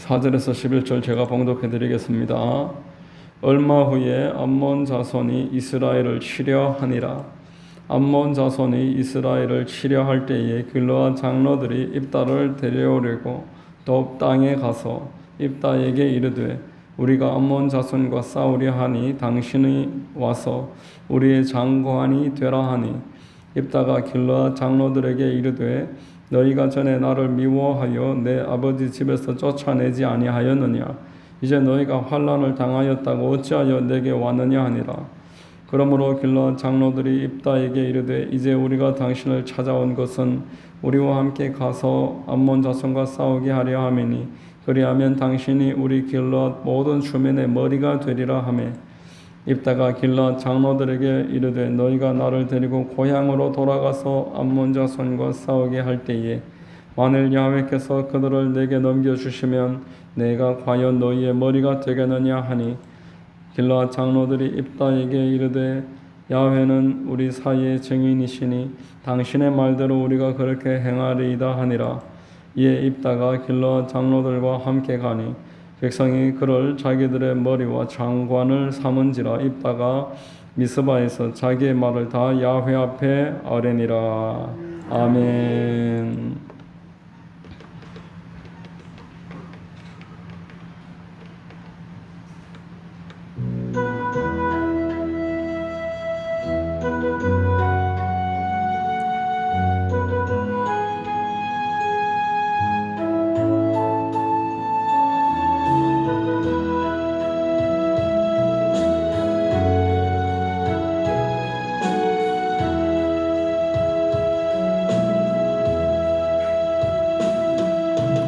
4절에서 11절 제가 봉독해 드리겠습니다. 얼마 후에 암몬 자손이 이스라엘을 치려하니라. 암몬 자손이 이스라엘을 치려할 때에 길르앗 장로들이 입다를 데려오려고 돕 땅에 가서 입다에게 이르되 우리가 암몬 자손과 싸우려 하니 당신이 와서 우리의 장관이 되라 하니 입다가 길르앗 장로들에게 이르되 너희가 전에 나를 미워하여 내 아버지 집에서 쫓아내지 아니하였느냐? 이제 너희가 환난을 당하였다고 어찌하여 내게 왔느냐 하니라. 그러므로 길르앗 장로들이 입다에게 이르되 이제 우리가 당신을 찾아온 것은 우리와 함께 가서 암몬 자손과 싸우게 하려 함이니 그리하면 당신이 우리 길르앗 모든 주민의 머리가 되리라 하매 입다가 길르앗 장로들에게 이르되 너희가 나를 데리고 고향으로 돌아가서 암몬 자손과 싸우게 할 때에 만일 야훼께서 그들을 내게 넘겨주시면 내가 과연 너희의 머리가 되겠느냐 하니 길르앗 장로들이 입다에게 이르되 야훼는 우리 사이의 증인이시니 당신의 말대로 우리가 그렇게 행하리이다 하니라. 이에 입다가 길르앗 장로들과 함께 가니 백성이 그를 자기들의 머리와 장관을 삼은지라. 입다가 미스바에서 자기의 말을 다 야훼 앞에 아뢰니라. 아멘.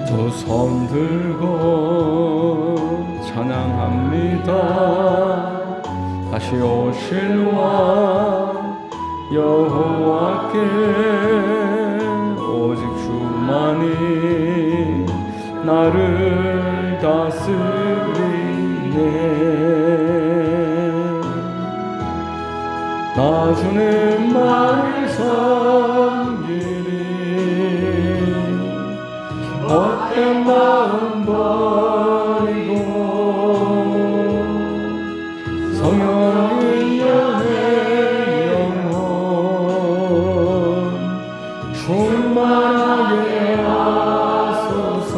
두 손 들고 찬양합니다. 다시 오실 왕 여호와께 오직 주만이 나를 다스리네. 나 주님 말을 섬기리 헛된 마음 버리고 성령의 연애 영혼 충만하게 하소서.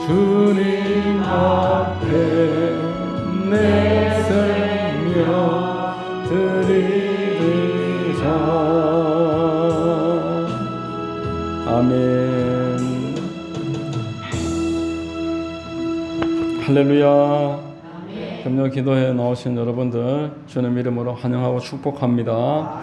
주님 앞에 내 생명 드리자. 아멘. 할렐루야. 금요 기도에 나오신 여러분들 주님 이름으로 환영하고 축복합니다.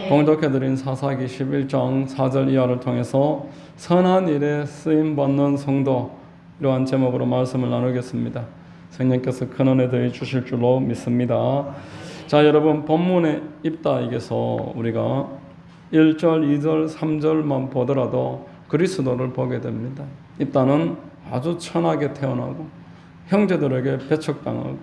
봉독해드린 사사기 11장 4절 이하를 통해서 선한 일에 쓰임받는 성도, 이러한 제목으로 말씀을 나누겠습니다. 성령께서 큰 은혜 더해 주실 줄로 믿습니다. 자, 여러분, 본문의 입다에게서 우리가 1절, 2절, 3절만 보더라도 그리스도를 보게 됩니다. 입다는 아주 천하게 태어나고 형제들에게 배척당하고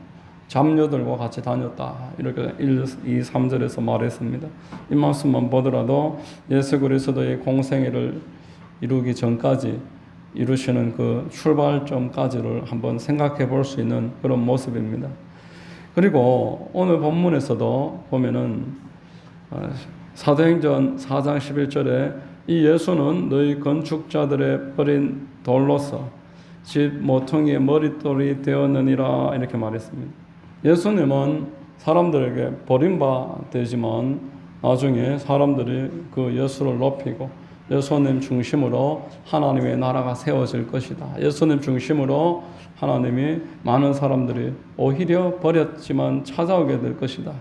잡녀들과 같이 다녔다, 이렇게 1, 2, 3절에서 말했습니다. 이 말씀만 보더라도 예수 그리스도의 공생애를 이루기 전까지 이루시는 그 출발점까지를 한번 생각해 볼 수 있는 그런 모습입니다. 그리고 오늘 본문에서도 보면은 사도행전 4장 11절에 이 예수는 너희 건축자들의 버린 돌로서 집 모퉁이의 머릿돌이 되었느니라, 이렇게 말했습니다. 예수님은 사람들에게 버림바 되지만 나중에 사람들이 그 예수를 높이고 예수님 중심으로 하나님의 나라가 세워질 것이다. 예수님 중심으로 하나님이 많은 사람들이 오히려 버렸지만 찾아오게 될 것이다.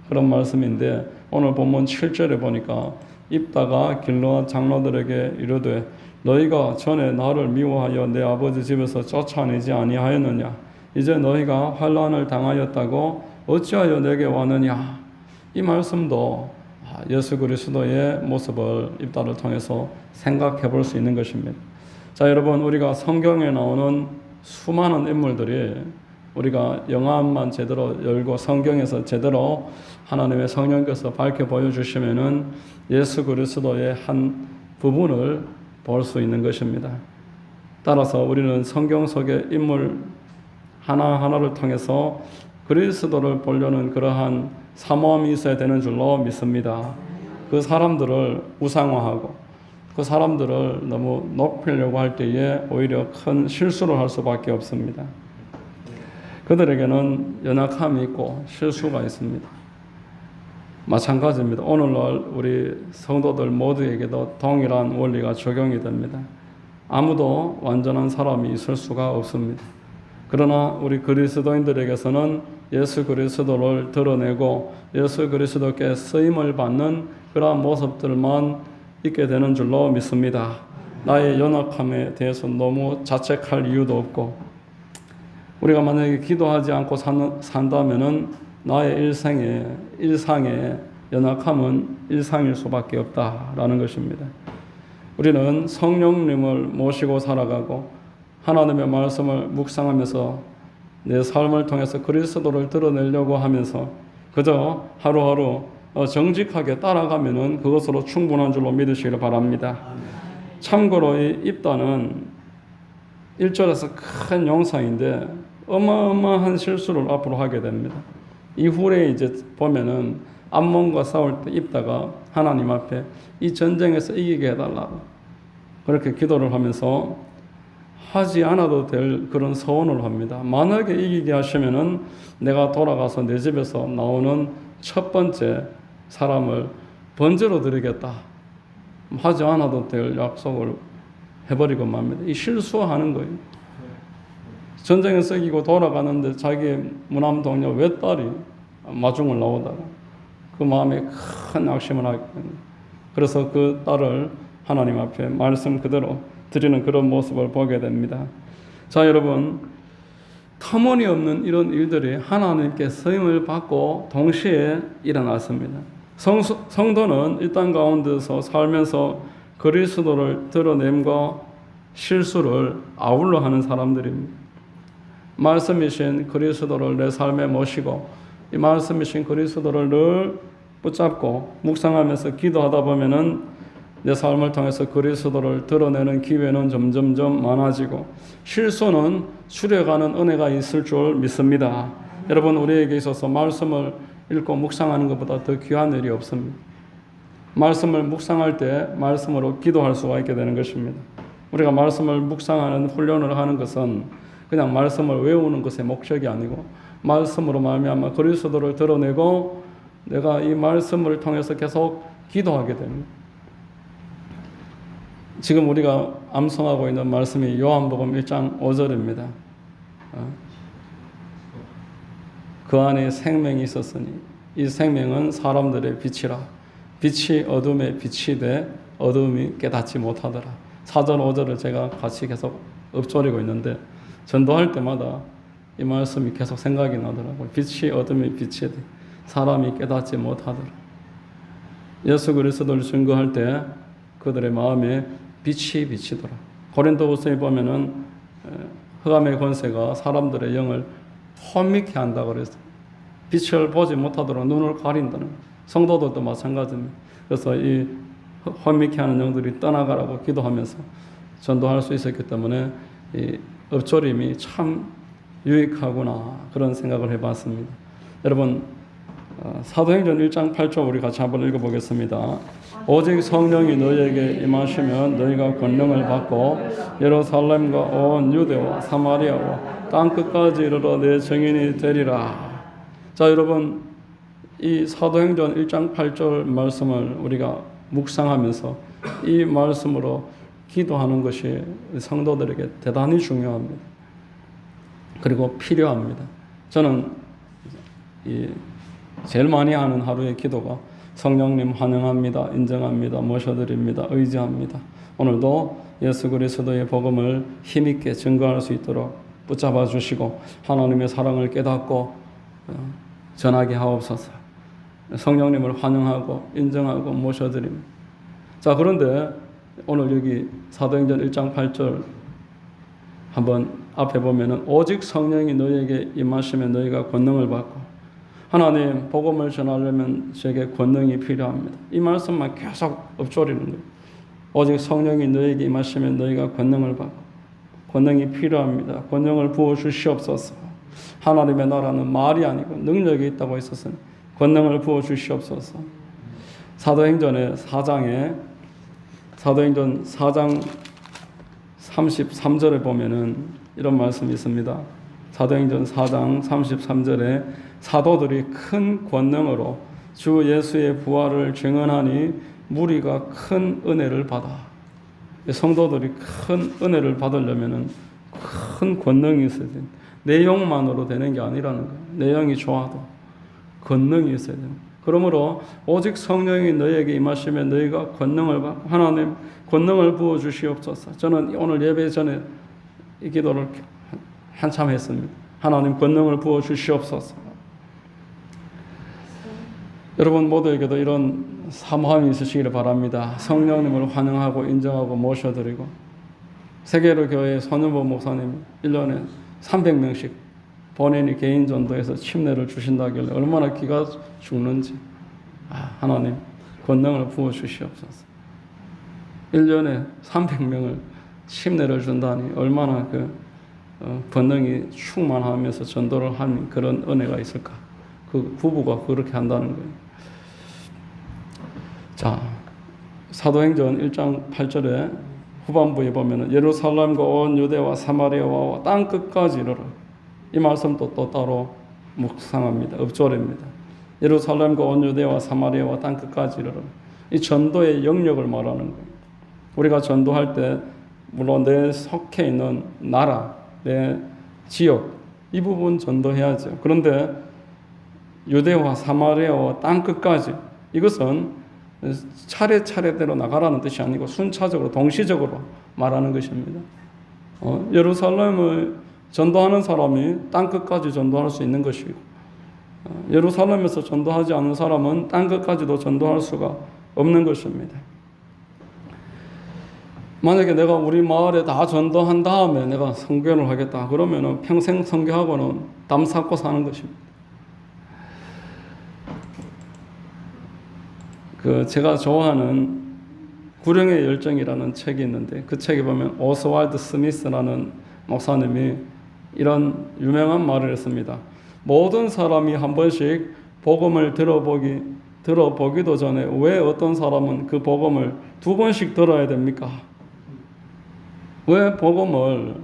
그런 말씀인데 오늘 본문 7절에 보니까 입다가 길르앗 장로들에게 이르되 너희가 전에 나를 미워하여 내 아버지 집에서 쫓아내지 아니하였느냐? 이제 너희가 환난을 당하였다고 어찌하여 내게 왔느냐? 이 말씀도 예수 그리스도의 모습을 입다를 통해서 생각해 볼 수 있는 것입니다. 자, 여러분, 우리가 성경에 나오는 수많은 인물들이 우리가 영화만 제대로 열고 성경에서 제대로 하나님의 성령께서 밝혀 보여주시면은 예수 그리스도의 한 부분을 볼 수 있는 것입니다. 따라서 우리는 성경 속의 인물 하나하나를 통해서 그리스도를 보려는 그러한 사모함이 있어야 되는 줄로 믿습니다. 그 사람들을 우상화하고 그 사람들을 너무 높이려고 할 때에 오히려 큰 실수를 할 수밖에 없습니다. 그들에게는 연약함이 있고 실수가 있습니다. 마찬가지입니다. 오늘날 우리 성도들 모두에게도 동일한 원리가 적용이 됩니다. 아무도 완전한 사람이 있을 수가 없습니다. 그러나 우리 그리스도인들에게서는 예수 그리스도를 드러내고 예수 그리스도께 쓰임을 받는 그러한 모습들만 있게 되는 줄로 믿습니다. 나의 연약함에 대해서 너무 자책할 이유도 없고, 우리가 만약에 기도하지 않고 산다면은 나의 일상의 연약함은 일상일 수밖에 없다라는 것입니다. 우리는 성령님을 모시고 살아가고 하나님의 말씀을 묵상하면서 내 삶을 통해서 그리스도를 드러내려고 하면서 그저 하루하루 정직하게 따라가면은 그것으로 충분한 줄로 믿으시기를 바랍니다. 참고로 이 입다는 1절에서 큰 영상인데 어마어마한 실수를 앞으로 하게 됩니다. 이후에 이제 보면은 암몬과 싸울 때 입다가 하나님 앞에 이 전쟁에서 이기게 해달라고 그렇게 기도를 하면서 하지 않아도 될 그런 서원을 합니다. 만약에 이기게 하시면은 내가 돌아가서 내 집에서 나오는 첫 번째 사람을 번제로 드리겠다. 하지 않아도 될 약속을 해버리고 맙니다. 이 실수하는 거예요. 전쟁에서 이기고 돌아가는데 자기 무남 동료 외딸이 마중을 나오다가 그 마음에 큰 낙심을 하게 됩니다. 그래서 그 딸을 하나님 앞에 말씀 그대로 드리는 그런 모습을 보게 됩니다. 자, 여러분, 터무니없는 이런 일들이 하나님께 쓰임을 받고 동시에 일어났습니다. 성도는 이 땅 가운데서 살면서 그리스도를 드러냄과 실수를 아울러 하는 사람들입니다. 말씀이신 그리스도를 내 삶에 모시고 이 말씀이신 그리스도를 늘 붙잡고 묵상하면서 기도하다 보면은 내 삶을 통해서 그리스도를 드러내는 기회는 점점점 많아지고 실수는 줄여가는 은혜가 있을 줄 믿습니다. 여러분, 우리에게 있어서 말씀을 읽고 묵상하는 것보다 더 귀한 일이 없습니다. 말씀을 묵상할 때 말씀으로 기도할 수가 있게 되는 것입니다. 우리가 말씀을 묵상하는 훈련을 하는 것은 그냥 말씀을 외우는 것의 목적이 아니고 말씀으로 말미암아 그리스도를 드러내고 내가 이 말씀을 통해서 계속 기도하게 됩니다. 지금 우리가 암송하고 있는 말씀이 요한복음 1장 5절입니다. 그 안에 생명이 있었으니 이 생명은 사람들의 빛이라. 빛이 어둠에 빛이 돼 어둠이 깨닫지 못하더라. 4절 5절을 제가 같이 계속 읊조리고 있는데 전도할 때마다 이 말씀이 계속 생각이 나더라고요. 빛이 어둠에 빛이 돼 사람이 깨닫지 못하더라. 예수 그리스도를 증거할 때 그들의 마음에 빛이 비치더라. 고린도후서에 보면은 흑암의 권세가 사람들의 영을 혼미케 한다고 그랬어요. 빛을 보지 못하도록 눈을 가린다는 성도들도 마찬가지입니다. 그래서 이 혼미케 하는 영들이 떠나가라고 기도하면서 전도할 수 있었기 때문에 이 읊조림이 참 유익하구나 그런 생각을 해봤습니다. 여러분, 사도행전 1장 8절 우리 같이 한번 읽어보겠습니다. 오직 성령이 너희에게 임하시면 너희가 권능을 받고 예루살렘과 온 유대와 사마리아와 땅끝까지 이르러 내 증인이 되리라. 자, 여러분, 이 사도행전 1장 8절 말씀을 우리가 묵상하면서 이 말씀으로 기도하는 것이 성도들에게 대단히 중요합니다. 그리고 필요합니다. 저는 제일 많이 하는 하루의 기도가 성령님 환영합니다, 인정합니다, 모셔드립니다, 의지합니다. 오늘도 예수 그리스도의 복음을 힘있게 증거할 수 있도록 붙잡아 주시고 하나님의 사랑을 깨닫고 전하게 하옵소서. 성령님을 환영하고 인정하고 모셔드립니다. 자, 그런데 오늘 여기 사도행전 1장 8절 한번 앞에 보면은 오직 성령이 너희에게 임하시면 너희가 권능을 받고 하나님 복음을 전하려면 제게 권능이 필요합니다. 이 말씀만 계속 읊조리는 거예요. 오직 성령이 너희에게 임하시면 너희가 권능을 받고 권능이 필요합니다. 권능을 부어 주시옵소서. 하나님의 나라는 말이 아니고 능력이 있다고 했었으니 권능을 부어 주시옵소서. 사도행전 4장 33절에 보면은 이런 말씀이 있습니다. 사도행전 4장 33절에 사도들이 큰 권능으로 주 예수의 부활을 증언하니 무리가 큰 은혜를 받아. 성도들이 큰 은혜를 받으려면은 큰 권능이 있어야 돼. 내용만으로 되는 게 아니라는 거예요. 내용이 좋아도 권능이 있어야 돼요. 그러므로 오직 성령이 너희에게 임하시면 너희가 권능을 받고 하나님 권능을 부어 주시옵소서. 저는 오늘 예배 전에 이 기도를 한참 했습니다. 하나님 권능을 부어 주시옵소서. 여러분 모두에게도 이런 사모함이 있으시기를 바랍니다. 성령님을 환영하고 인정하고 모셔드리고 세계로 교회 손윤보 목사님 1년에 300명씩 본인이 개인 전도해서 침례를 주신다길래 얼마나 기가 죽는지. 하나님 권능을 부어 주시옵소서. 1년에 300명을 침례를 준다니 얼마나 권능이 충만하면서 전도를 하는 그런 은혜가 있을까. 그 부부가 그렇게 한다는 거예요. 자, 사도행전 1장 8절에 후반부에 보면은 예루살렘과 온 유대와 사마리아와 땅 끝까지 이르러. 이 말씀도 또 따로 묵상합니다. 읍조입니다. 예루살렘과 온 유대와 사마리아와 땅 끝까지 이르러. 이 전도의 영역을 말하는 거예요. 우리가 전도할 때 물론 내 속해 있는 나라, 내 지역 이 부분 전도해야죠. 그런데 유대와 사마리아와 땅 끝까지 이것은 차례차례대로 나가라는 뜻이 아니고 순차적으로 동시적으로 말하는 것입니다. 예루살렘을 전도하는 사람이 땅 끝까지 전도할 수 있는 것이고 예루살렘에서 전도하지 않는 사람은 땅 끝까지도 전도할 수가 없는 것입니다. 만약에 내가 우리 마을에 다 전도한 다음에 내가 선교를 하겠다 그러면은 평생 선교하고는 담 쌓고 사는 것입니다. 제가 좋아하는 구령의 열정이라는 책이 있는데 그 책에 보면 오스왈드 스미스라는 목사님이 이런 유명한 말을 했습니다. 모든 사람이 한 번씩 복음을 들어보기도 전에 왜 어떤 사람은 그 복음을 2번씩 들어야 됩니까? 왜 복음을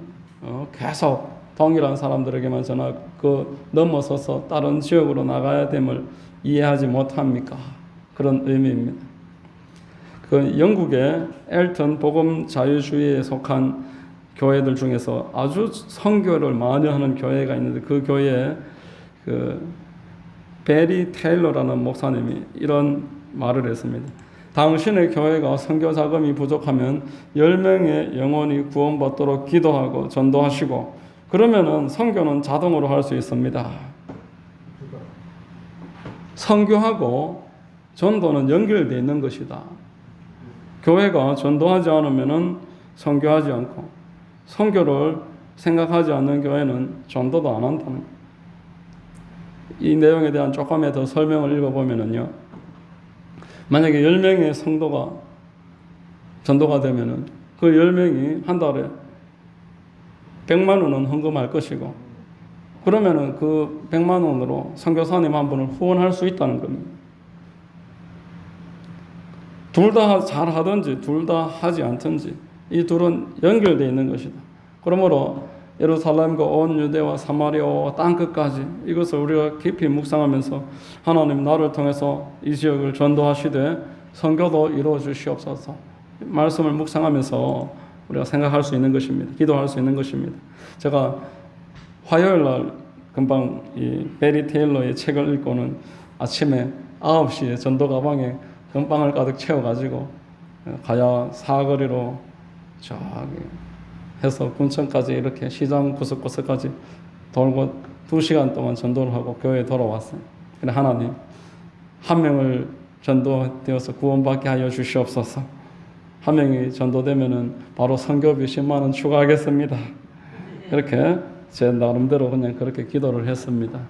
계속 동일한 사람들에게만 전하고 넘어서서 다른 지역으로 나가야 됨을 이해하지 못합니까? 그런 의미입니다. 영국의 엘튼 복음 자유주의에 속한 교회들 중에서 아주 선교를 많이 하는 교회가 있는데 그 교회에 베리 테일러라는 목사님이 이런 말을 했습니다. 당신의 교회가 선교 자금이 부족하면 10명의 영혼이 구원받도록 기도하고 전도하시고 그러면은 선교는 자동으로 할 수 있습니다. 선교하고 전도는 연결되어 있는 것이다. 교회가 전도하지 않으면은 선교하지 않고 선교를 생각하지 않는 교회는 전도도 안 한다는 이 내용에 대한 조금의 더 설명을 읽어보면은요. 만약에 10명의 성도가 전도가 되면은 그 10명이 한 달에 100만 원은 헌금할 것이고 그러면은 그 100만 원으로 선교사님 한 분을 후원할 수 있다는 겁니다. 둘 다 잘하든지 둘 다 하지 않든지 이 둘은 연결되어 있는 것이다. 그러므로 예루살렘과 온 유대와 사마리아와 땅 끝까지 이것을 우리가 깊이 묵상하면서 하나님 나를 통해서 이 지역을 전도하시되 선교도 이루어 주시옵소서. 말씀을 묵상하면서 우리가 생각할 수 있는 것입니다. 기도할 수 있는 것입니다. 제가 화요일 날 금방 이 베리 테일러의 책을 읽고는 아침에 9시에 전도 가방에 금방을 가득 채워가지고 가야 사거리로 저기 해서 군청까지 이렇게 시장 구석구석까지 돌고 2시간 동안 전도를 하고 교회에 돌아왔어요. 그래 하나님 한 명을 전도되어서 구원받게 하여 주시옵소서. 한 명이 전도되면은 바로 선교비 10만 원 추가하겠습니다. 이렇게 제 나름대로 그냥 그렇게 기도를 했습니다.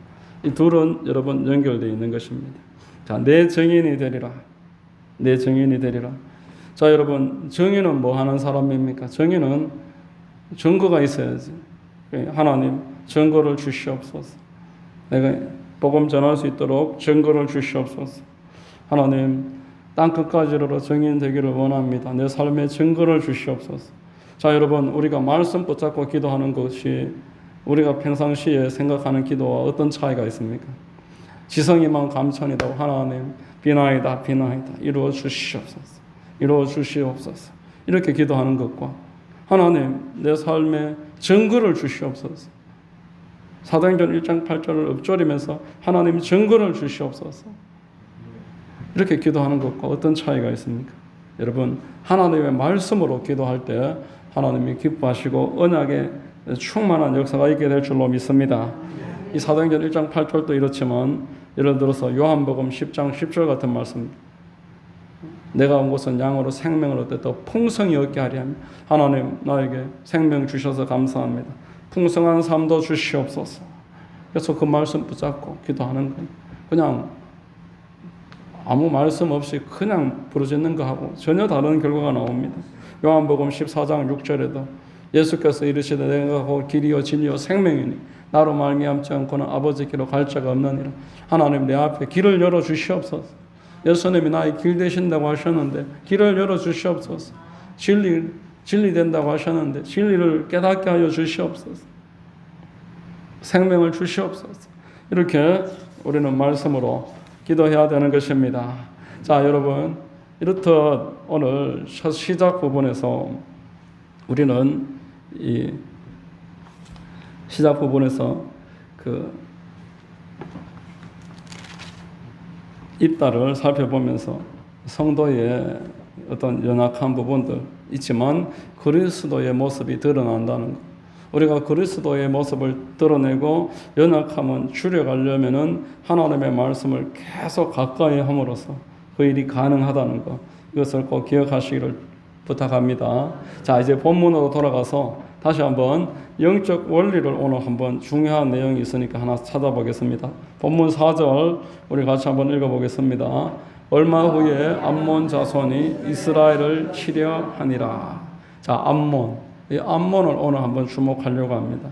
이 둘은 여러분 연결되어 있는 것입니다. 자, 내 증인이 되리라. 내 증인이 되리라. 자, 여러분, 증인은 뭐 하는 사람입니까? 증인은 증거가 있어야지. 하나님 증거를 주시옵소서. 내가 복음 전할 수 있도록 증거를 주시옵소서. 하나님 땅끝까지 이르러 증인 되기를 원합니다. 내 삶의 증거를 주시옵소서. 자, 여러분, 우리가 말씀 붙잡고 기도하는 것이 우리가 평상시에 생각하는 기도와 어떤 차이가 있습니까? 지성이만 감천이다. 하나님 비나이다 비나이다 이루어 주시옵소서. 이루어 주시옵소서. 이렇게 기도하는 것과 하나님 내 삶에 증거를 주시옵소서. 사도행전 1장 8절을 읊조리면서 하나님 증거를 주시옵소서. 이렇게 기도하는 것과 어떤 차이가 있습니까? 여러분, 하나님의 말씀으로 기도할 때 하나님이 기뻐하시고 언약의 충만한 역사가 있게 될 줄로 믿습니다. 이 사도행전 1장 8절도 이렇지만 예를 들어서 요한복음 10장 10절 같은 말씀, 내가 온 것은 양으로 생명을 얻되 더 풍성히 얻게 하리 하며 하나님 나에게 생명 주셔서 감사합니다. 풍성한 삶도 주시옵소서. 그래서 그 말씀 붙잡고 기도하는 건 그냥 아무 말씀 없이 그냥 부르짖는 거하고 전혀 다른 결과가 나옵니다. 요한복음 14장 6절에도 예수께서 이르시되 내가 곧 길이요 진리요 생명이니 나로 말미암지 않고는 아버지께로 갈 자가 없느니라. 하나님 내 앞에 길을 열어 주시옵소서. 예수님이 나의 길 되신다고 하셨는데 길을 열어 주시옵소서. 진리 된다고 하셨는데 진리를 깨닫게 하여 주시옵소서. 생명을 주시옵소서. 이렇게 우리는 말씀으로 기도해야 되는 것입니다. 자, 여러분, 이렇듯 오늘 첫 시작 부분에서 우리는 이 시작 부분에서 그 입다를 살펴보면서 성도의 어떤 연약한 부분들 있지만 그리스도의 모습이 드러난다는 것. 우리가 그리스도의 모습을 드러내고 연약함은 줄여가려면은 하나님의 말씀을 계속 가까이 함으로써 그 일이 가능하다는 것. 이것을 꼭 기억하시기를 부탁합니다. 자, 이제 본문으로 돌아가서 다시 한번 영적 원리를 오늘 한번 중요한 내용이 있으니까 하나 찾아보겠습니다. 본문 4절 우리 같이 한번 읽어보겠습니다. 얼마 후에 암몬 자손이 이스라엘을 치려 하니라. 자, 암몬. 이 암몬을 오늘 한번 주목하려고 합니다.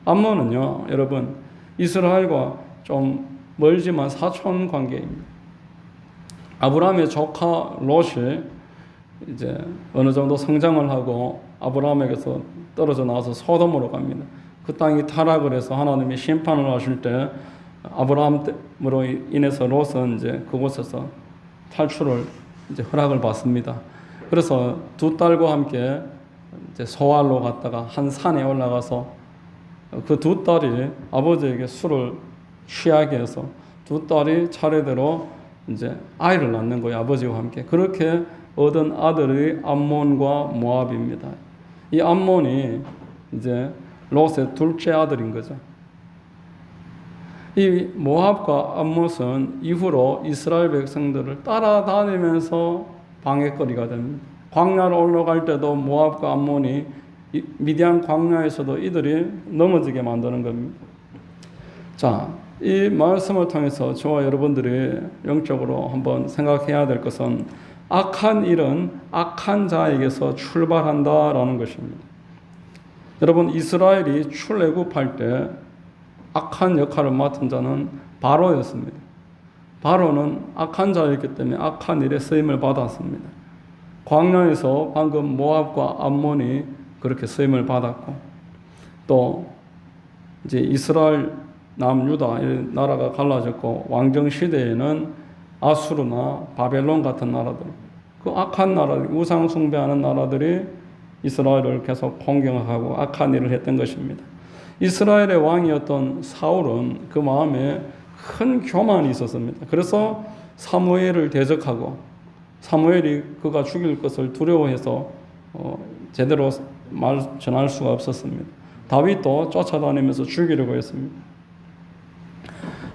암몬은요, 여러분, 이스라엘과 좀 멀지만 사촌 관계입니다. 아브라함의 조카 롯이 이제 어느 정도 성장을 하고 아브라함에게서 떨어져 나와서 소돔으로 갑니다. 그 땅이 타락을 해서 하나님이 심판을 하실 때 아브라함으로 인해서 롯은 이제 그곳에서 탈출을 이제 허락을 받습니다. 그래서 두 딸과 함께 이제 소알로 갔다가 한 산에 올라가서 그 두 딸이 아버지에게 술을 취하게 해서 두 딸이 차례대로 이제 아이를 낳는 거예요. 아버지와 함께. 그렇게 얻은 아들이 암몬과 모압입니다. 이 암몬이 이제 롯의 둘째 아들인 거죠. 이 모압과 암몬은 이후로 이스라엘 백성들을 따라다니면서 방해거리가 됩니다. 광야로 올라갈 때도 모압과 암몬이 미디안 광야에서도 이들이 넘어지게 만드는 겁니다. 자, 이 말씀을 통해서 저와 여러분들이 영적으로 한번 생각해야 될 것은 악한 일은 악한 자에게서 출발한다라는 것입니다. 여러분, 이스라엘이 출애굽할 때 악한 역할을 맡은 자는 바로였습니다. 바로는 악한 자였기 때문에 악한 일에 쓰임을 받았습니다. 광야에서 방금 모압과 암몬이 그렇게 쓰임을 받았고, 또 이제 이스라엘 남유다 나라가 갈라졌고 왕정 시대에는 아수르나 바벨론 같은 나라들, 그 악한 나라들, 우상 숭배하는 나라들이 이스라엘을 계속 공경하고 악한 일을 했던 것입니다. 이스라엘의 왕이었던 사울은 그 마음에 큰 교만이 있었습니다. 그래서 사무엘을 대적하고 사무엘이 그가 죽일 것을 두려워해서 제대로 말 전할 수가 없었습니다. 다윗도 쫓아다니면서 죽이려고 했습니다.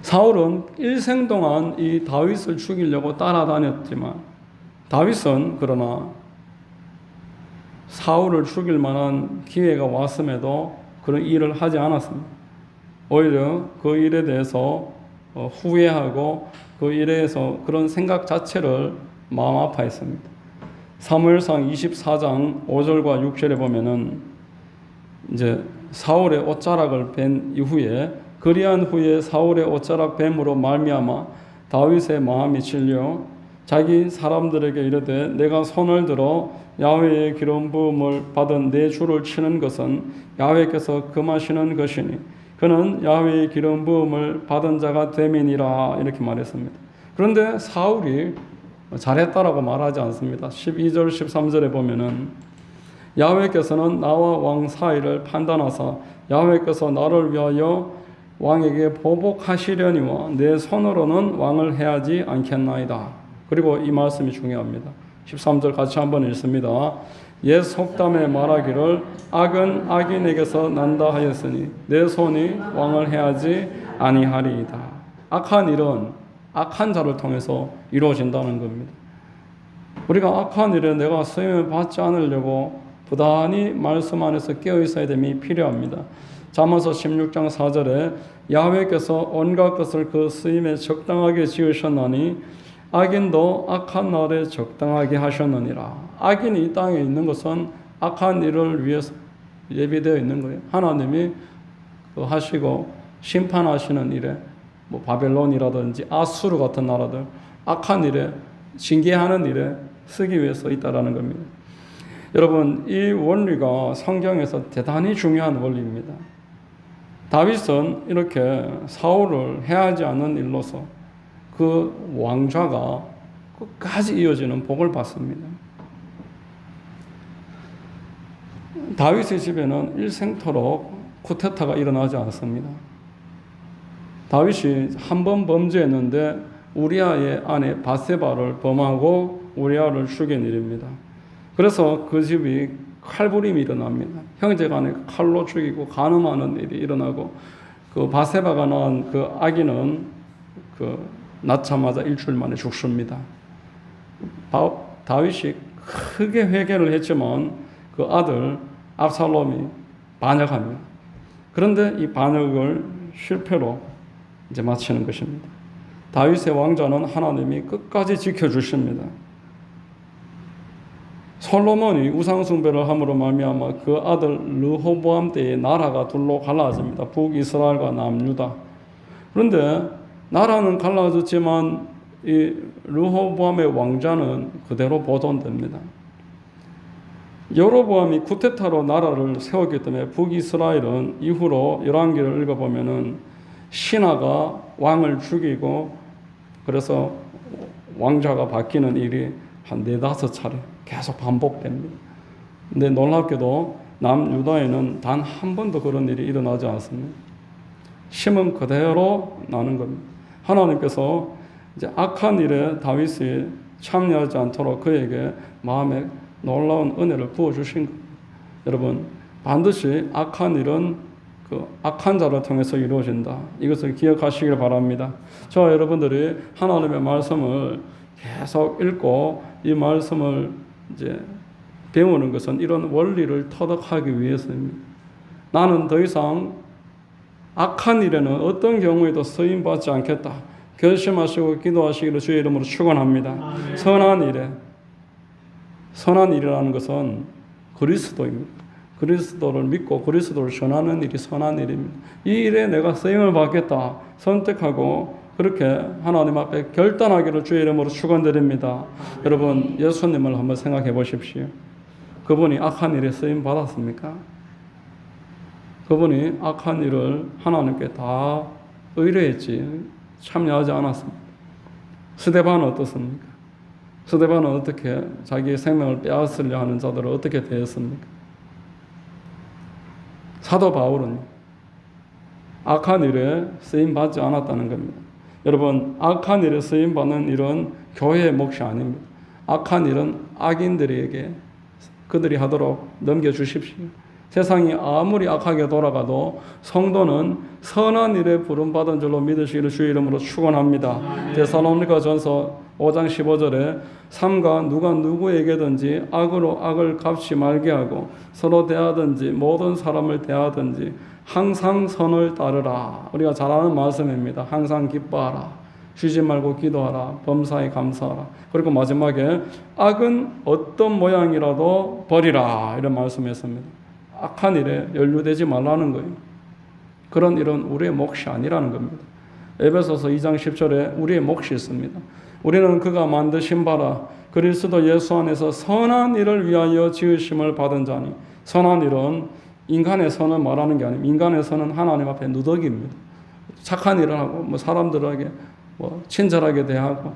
사울은 일생 동안 이 다윗을 죽이려고 따라다녔지만 다윗은 그러나 사울을 죽일 만한 기회가 왔음에도 그런 일을 하지 않았습니다. 오히려 그 일에 대해서 후회하고 그 일에 대해서 그런 생각 자체를 마음 아파했습니다. 사무엘상 24장 5절과 6절에 보면은 이제 사울의 옷자락을 벤 이후에 그리한 후에 사울의 옷자락 뱀으로 말미암아 다윗의 마음이 질려 자기 사람들에게 이르되 내가 손을 들어 야훼의 기름 부음을 받은 내 주를 치는 것은 야훼께서 금하시는 것이니 그는 야훼의 기름 부음을 받은 자가 됨이니라 이렇게 말했습니다. 그런데 사울이 잘했다라고 말하지 않습니다. 12절 13절에 보면은 야훼께서는 나와 왕 사이를 판단하사 야훼께서 나를 위하여 왕에게 보복하시려니와 내 손으로는 왕을 해하지 않겠나이다. 그리고 이 말씀이 중요합니다. 13절 같이 한번 읽습니다. 옛 속담에 말하기를 악은 악인에게서 난다 하였으니 내 손이 왕을 해하지 아니하리이다. 악한 일은 악한 자를 통해서 이루어진다는 겁니다. 우리가 악한 일에 내가 쓰임을 받지 않으려고 부단히 말씀 안에서 깨어 있어야 됨이 필요합니다. 잠언서 16장 4절에 야훼께서 온갖 것을 그 쓰임에 적당하게 지으셨나니 악인도 악한 날에 적당하게 하셨느니라. 악인이 이 땅에 있는 것은 악한 일을 위해서 예비되어 있는 거예요. 하나님이 하시고 심판하시는 일에 바벨론이라든지 아수르 같은 나라들 악한 일에 징계하는 일에 쓰기 위해서 있다라는 겁니다. 여러분, 이 원리가 성경에서 대단히 중요한 원리입니다. 다윗은 이렇게 사울을 해하지 않는 일로서 그 왕좌가 끝까지 이어지는 복을 받습니다. 다윗의 집에는 일생토록 쿠데타가 일어나지 않습니다. 다윗이 한 번 범죄했는데 우리아의 아내 바세바를 범하고 우리아를 죽인 일입니다. 그래서 그 집이 칼부림이 일어납니다. 형제간에 칼로 죽이고 간음하는 일이 일어나고 그 바세바가 낳은 그 아기는 낳자마자 일주일 만에 죽습니다. 다윗이 크게 회개를 했지만 그 아들 압살롬이 반역합니다. 그런데 이 반역을 실패로 이제 마치는 것입니다. 다윗의 왕좌는 하나님이 끝까지 지켜주십니다. 솔로몬이 우상숭배를 함으로 말미암아 그 아들 르호보암 때에 나라가 둘로 갈라집니다. 북이스라엘과 남유다. 그런데 나라는 갈라졌지만 이 르호보암의 왕좌는 그대로 보존됩니다. 여로보암이 쿠데타로 나라를 세웠기 때문에 북이스라엘은 이후로 열왕기를 읽어보면은 신하가 왕을 죽이고 그래서 왕좌가 바뀌는 일이 한 4-5차례 계속 반복됩니다. 근데 놀랍게도 남유다에는 단 한 번도 그런 일이 일어나지 않습니다. 심은 그대로 나는 겁니다. 하나님께서 이제 악한 일에 다윗이 참여하지 않도록 그에게 마음에 놀라운 은혜를 부어주신 겁니다. 여러분, 반드시 악한 일은 그 악한 자를 통해서 이루어진다. 이것을 기억하시길 바랍니다. 저와 여러분들이 하나님의 말씀을 계속 읽고 이 말씀을 이제 배우는 것은 이런 원리를 터득하기 위해서입니다. 나는 더 이상 악한 일에는 어떤 경우에도 쓰임받지 않겠다. 결심하시고 기도하시기를 주의 이름으로 축원합니다. 선한 일이라는 것은 그리스도입니다. 그리스도를 믿고 그리스도를 전하는 일이 선한 일입니다. 이 일에 내가 쓰임을 받겠다 선택하고 그렇게 하나님 앞에 결단하기를 주의 이름으로 축원드립니다. 여러분, 예수님을 한번 생각해 보십시오. 그분이 악한 일에 쓰임 받았습니까? 그분이 악한 일을 하나님께 다 의뢰했지 참여하지 않았습니다. 스데반은 어떻습니까? 스데반은 어떻게 자기의 생명을 빼앗으려 하는 자들을 어떻게 대했습니까? 사도 바울은 악한 일에 쓰임받지 않았다는 겁니다. 여러분, 악한 일에 쓰임받는 일은 교회의 몫이 아닙니다. 악한 일은 악인들에게 그들이 하도록 넘겨주십시오. 세상이 아무리 악하게 돌아가도 성도는 선한 일에 부름받은 줄로 믿으시기를 주의 이름으로 축원합니다. 데살로니가전서 5장 15절에 삼가 누가 누구에게든지 악으로 악을 갚지 말게 하고 서로 대하든지 모든 사람을 대하든지 항상 선을 따르라. 우리가 잘 아는 말씀입니다. 항상 기뻐하라. 쉬지 말고 기도하라. 범사에 감사하라. 그리고 마지막에 악은 어떤 모양이라도 버리라. 이런 말씀이었습니다. 악한 일에 연루되지 말라는 거예요. 그런 일은 우리의 몫이 아니라는 겁니다. 에베소서 2장 10절에 우리의 몫이 있습니다. 우리는 그가 만드신 바라 그리스도 예수 안에서 선한 일을 위하여 지으심을 받은 자니, 선한 일은 인간의 선을 말하는 게 아닙니다. 인간의 선은 하나님 앞에 누더기입니다. 착한 일을 하고 사람들에게 친절하게 대하고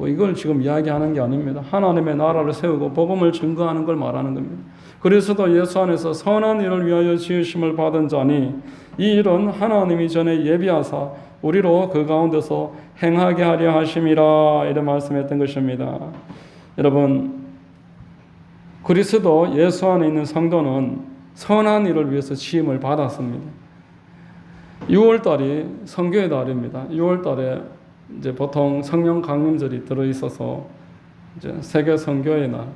이걸 지금 이야기하는 게 아닙니다. 하나님의 나라를 세우고 복음을 증거하는 걸 말하는 겁니다. 그리스도 예수 안에서 선한 일을 위하여 지으심을 받은 자니 이 일은 하나님이 전에 예비하사 우리로 그 가운데서 행하게 하려 하심이라, 이런 말씀했던 것입니다. 여러분, 그리스도 예수 안에 있는 성도는 선한 일을 위해서 지음을 받았습니다. 6월달이 성교의 달입니다. 6월달에 이제 보통 성령 강림절이 들어있어서 이제 세계 선교의 날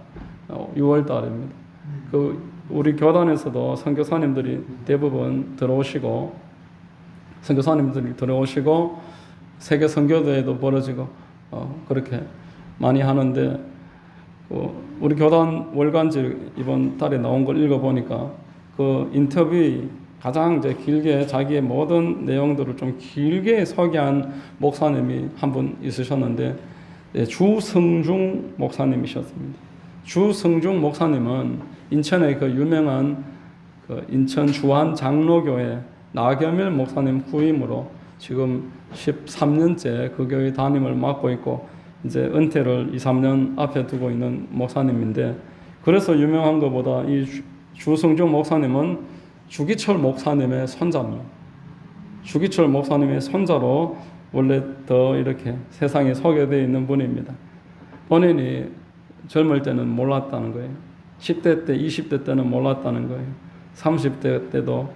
6월달입니다. 우리 교단에서도 선교사님들이 대부분 들어오시고 세계 선교대회도 벌어지고 그렇게 많이 하는데, 우리 교단 월간지 이번 달에 나온 걸 읽어보니까 그 인터뷰 가장 이제 길게 자기의 모든 내용들을 좀 길게 소개한 목사님이 한 분 있으셨는데, 주성중 목사님이셨습니다. 주성중 목사님은 인천의 그 유명한 인천 주한 장로교회 나겸일 목사님 후임으로 지금 13년째 그 교회 담임을 맡고 있고 이제 은퇴를 2, 3년 앞에 두고 있는 목사님인데, 그래서 유명한 것보다 이 주성중 목사님은 주기철 목사님의 손자입니다. 주기철 목사님의 손자로 원래 더 이렇게 세상에 소개되어 있는 분입니다. 본인이 젊을 때는 몰랐다는 거예요. 10대 때, 20대 때는 몰랐다는 거예요. 30대 때도.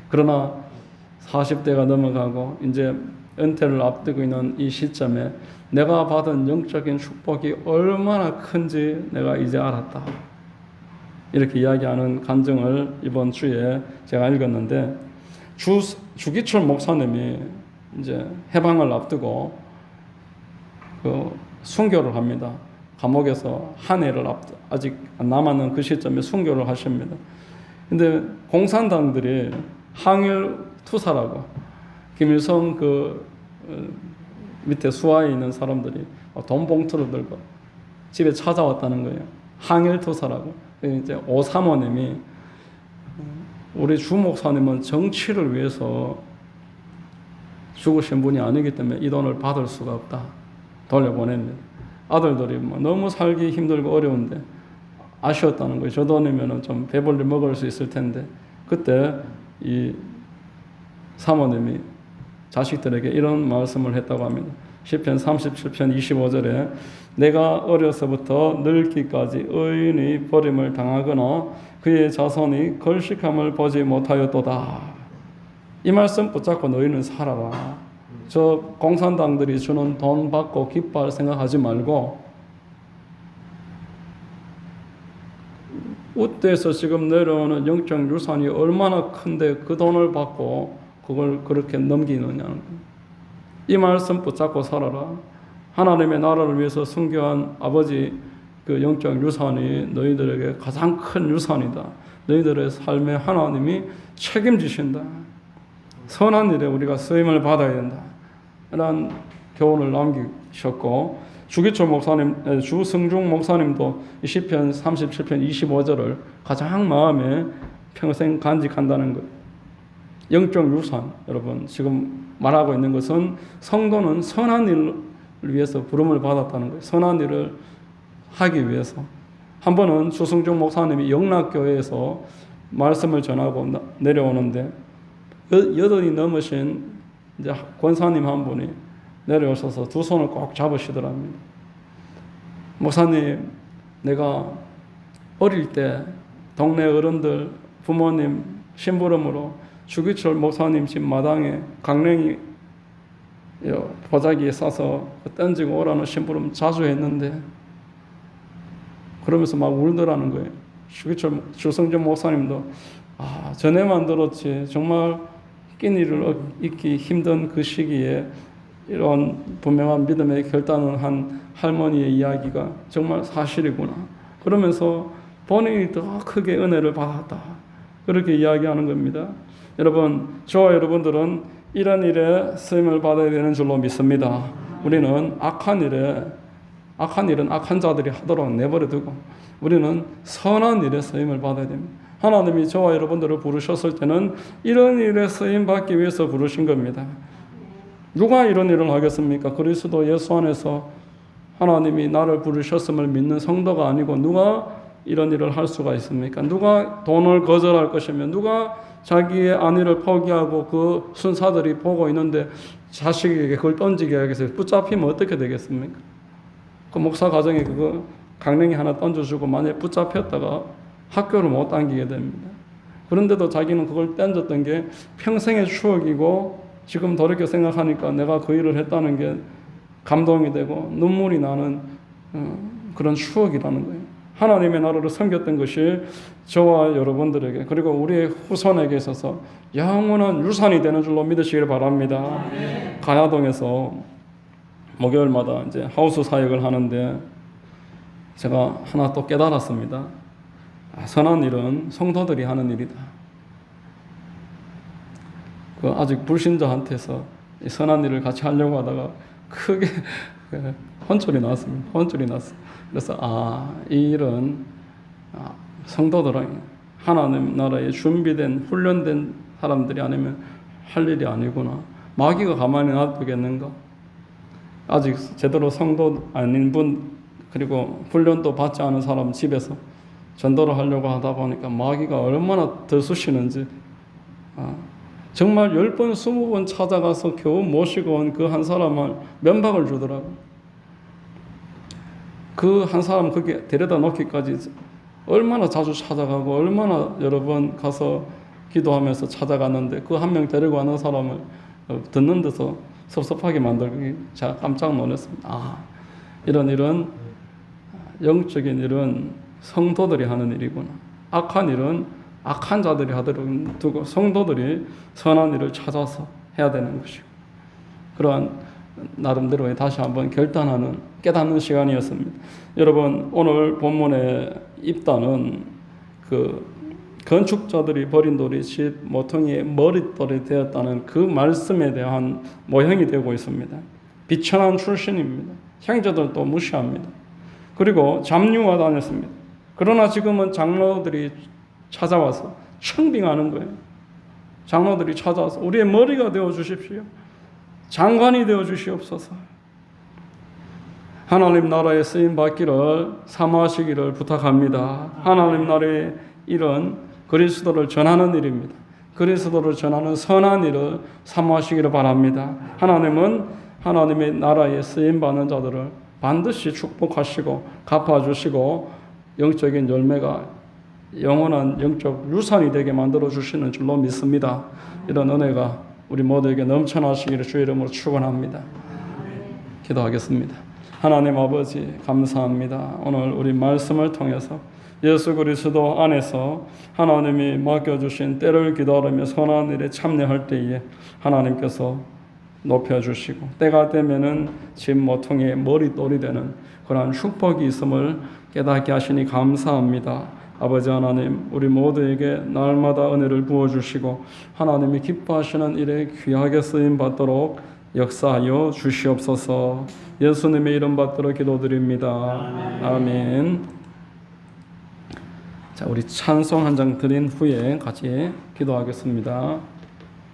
그러나 40대가 넘어가고 이제 은퇴를 앞두고 있는 이 시점에 내가 받은 영적인 축복이 얼마나 큰지 내가 이제 알았다. 이렇게 이야기하는 간증을 이번 주에 제가 읽었는데, 주기철 목사님이 이제 해방을 앞두고 순교를 합니다. 감옥에서 한 해를 아직 안 남았는 그 시점에 순교를 하십니다. 근데 공산당들이 항일 투사라고 김일성 밑에 수하에 있는 사람들이 돈 봉투를 들고 집에 찾아왔다는 거예요. 항일 투사라고. 이제 오 사모님이 우리 주 목사님은 정치를 위해서 죽으신 분이 아니기 때문에 이 돈을 받을 수가 없다. 돌려보냅니다. 아들들이 너무 살기 힘들고 어려운데 아쉬웠다는 거예요. 저 돈이면 좀 배불리 먹을 수 있을 텐데. 그때 이 사모님이 자식들에게 이런 말씀을 했다고 합니다. 시편 37편 25절에 내가 어려서부터 늙기까지 의인이 버림을 당하거나 그의 자손이 걸식함을 보지 못하였도다. 이 말씀 붙잡고 너희는 살아라. 저 공산당들이 주는 돈 받고 기뻐할 생각하지 말고, 우대에서 지금 내려오는 영적 유산이 얼마나 큰데 그 돈을 받고 그걸 그렇게 넘기느냐는 거예요. 이 말씀 붙잡고 살아라. 하나님의 나라를 위해서 순교한 아버지 그 영적 유산이 너희들에게 가장 큰 유산이다. 너희들의 삶에 하나님이 책임지신다. 선한 일에 우리가 쓰임을 받아야 된다. 이런 교훈을 남기셨고, 주기철 목사님, 주성중 목사님도 시편 37편 25절을 가장 마음에 평생 간직한다는 것. 영적 유산, 여러분 지금 말하고 있는 것은 성도는 선한 일을 위해서 부름을 받았다는 거예요. 선한 일을 하기 위해서. 한 번은 주성중 목사님이 영락교회에서 말씀을 전하고 내려오는데 여든이 넘으신 이제 권사님 한 분이 내려오셔서 두 손을 꼭 잡으시더랍니다. 목사님, 내가 어릴 때 동네 어른들, 부모님 심부름으로 주기철 목사님 집 마당에 강냉이 보자기에 싸서 던지고 오라는 심부름 자주 했는데, 그러면서 막 울더라는 거예요. 주성준 목사님도 전에만 들었지 정말 끼니를 잊기 힘든 그 시기에 이런 분명한 믿음의 결단을 한 할머니의 이야기가 정말 사실이구나. 그러면서 본인이 더 크게 은혜를 받았다. 그렇게 이야기하는 겁니다. 여러분, 저와 여러분들은 이런 일에 쓰임을 받아야 되는 줄로 믿습니다. 우리는 악한 일은 악한 자들이 하도록 내버려 두고 우리는 선한 일에 쓰임을 받아야 됩니다. 하나님이 저와 여러분들을 부르셨을 때는 이런 일에 쓰임 받기 위해서 부르신 겁니다. 누가 이런 일을 하겠습니까? 그리스도 예수 안에서 하나님이 나를 부르셨음을 믿는 성도가 아니고 누가 이런 일을 할 수가 있습니까? 누가 돈을 거절할 것이며 누가 자기의 안위를 포기하고 그 순사들이 보고 있는데 자식에게 그걸 던지게 하겠어요? 붙잡히면 어떻게 되겠습니까? 그 목사 가정에 그거 강냉이 하나 던져주고 만약에 붙잡혔다가 학교를 못 당기게 됩니다. 그런데도 자기는 그걸 던졌던 게 평생의 추억이고 지금 돌이켜 생각하니까 내가 그 일을 했다는 게 감동이 되고 눈물이 나는 그런 추억이라는 거예요. 하나님의 나라를 섬겼던 것이 저와 여러분들에게 그리고 우리의 후손에게 있어서 영원한 유산이 되는 줄로 믿으시길 바랍니다. 가야동에서 목요일마다 이제 하우스 사역을 하는데 제가 하나 또 깨달았습니다. 선한 일은 성도들이 하는 일이다. 그 아직 불신자한테서 이 선한 일을 같이 하려고 하다가 크게 혼쭐이 났습니다. 혼쭐이 났어요. 그래서 이 일은 성도들은 하나님 나라에 준비된 훈련된 사람들이 아니면 할 일이 아니구나. 마귀가 가만히 놔두겠는가? 아직 제대로 성도 아닌 분 그리고 훈련도 받지 않은 사람 집에서 전도를 하려고 하다 보니까 마귀가 얼마나 들쑤시는지 정말 10번, 20번 찾아가서 겨우 모시고 온 그 한 사람을 면박을 주더라고요. 그 한 사람 그게 데려다 놓기까지 얼마나 자주 찾아가고 얼마나 여러 번 가서 기도하면서 찾아갔는데 그 한 명 데리고 가는 사람을 듣는 데서 섭섭하게 만들기 제가 깜짝 놀랐습니다. 이런 일은 영적인 일은 성도들이 하는 일이구나. 악한 일은 악한 자들이 하도록 두고 성도들이 선한 일을 찾아서 해야 되는 것이고 그러한 나름대로의 다시 한번 결단하는 깨닫는 시간이었습니다. 여러분 오늘 본문의 입단은 그 건축자들이 버린 돌이 집 모퉁이의 머릿돌이 되었다는 그 말씀에 대한 모형이 되고 있습니다. 비천한 출신입니다. 형제들도 무시합니다. 그리고 잡류와 다녔습니다. 그러나 지금은 장로들이 찾아와서 청빙하는 거예요. 장로들이 찾아와서 우리의 머리가 되어 주십시오. 장관이 되어 주시옵소서. 하나님 나라에 쓰임 받기를 사모하시기를 부탁합니다. 하나님 나라의 일은 그리스도를 전하는 일입니다. 그리스도를 전하는 선한 일을 사모하시기를 바랍니다. 하나님은 하나님의 나라에 쓰임 받는 자들을 반드시 축복하시고 갚아주시고 영적인 열매가 영원한 영적 유산이 되게 만들어 주시는 줄로 믿습니다. 이런 은혜가 우리 모두에게 넘쳐나시기를 주의 이름으로 축원합니다. 기도하겠습니다. 하나님 아버지 감사합니다. 오늘 우리 말씀을 통해서 예수 그리스도 안에서 하나님이 맡겨주신 때를 기다리며 선한 일에 참여할 때에 하나님께서 높여주시고 때가 되면은 집 모퉁이의 머릿돌이 되는 그러한 축복이 있음을 깨닫게 하시니 감사합니다. 아버지 하나님 우리 모두에게 날마다 은혜를 부어주시고 하나님이 기뻐하시는 일에 귀하게 쓰임받도록 역사하여 주시옵소서. 예수님의 이름 받들어 기도드립니다. 아멘. 자, 우리 찬송 한 장 드린 후에 같이 기도하겠습니다.